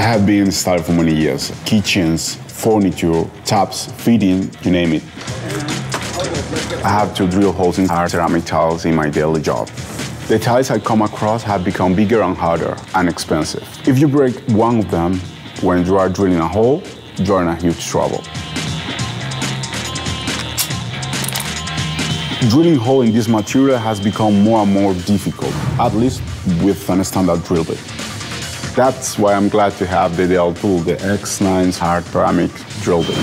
have been installed for many years. Kitchens, furniture, taps, fitting, you name it. I have to drill holes in hard ceramic tiles in my daily job. The tiles I come across have become bigger and harder and expensive. If you break one of them when you are drilling a hole, you are in a huge trouble. Drilling hole in this material has become more and more difficult, at least with a standard drill bit. That's why I'm glad to have the ideal tool, the HEX-9 Hard Ceramic drill bit.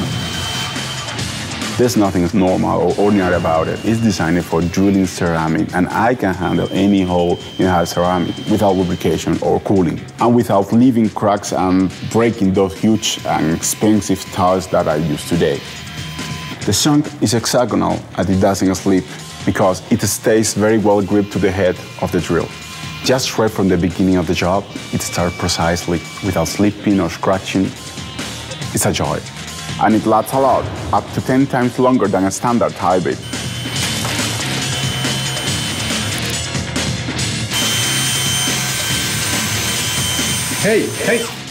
There's nothing normal or ordinary about it. It's designed for drilling ceramic, and I can handle any hole in hard ceramic without lubrication or cooling, and without leaving cracks and breaking those huge and expensive tiles that I use today. The shank is hexagonal and it doesn't slip because it stays very well gripped to the head of the drill. Just right from the beginning of the job, it starts precisely without slipping or scratching. It's a joy. And it lasts a lot, up to 10 times longer than a standard tile bit. Hey,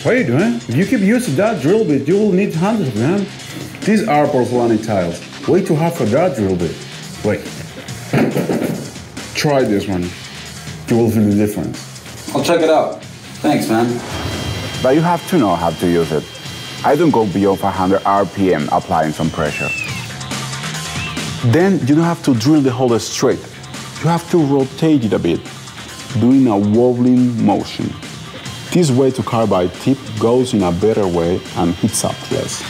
what are you doing? If you keep using that drill bit, you will need hundreds of them. These are porcelain tiles. Way too hard for that drill bit. Wait. Try this one. You will feel the difference. I'll check it out. Thanks, man. But you have to know how to use it. I don't go beyond 500 RPM applying some pressure. Then you don't have to drill the hole straight. You have to rotate it a bit, doing a wobbling motion. This way to carbide tip goes in a better way and heats up less.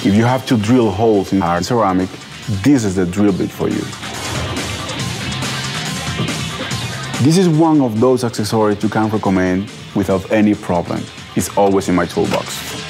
If you have to drill holes in hard ceramic, this is the drill bit for you. This is one of those accessories you can recommend without any problem. It's always in my toolbox.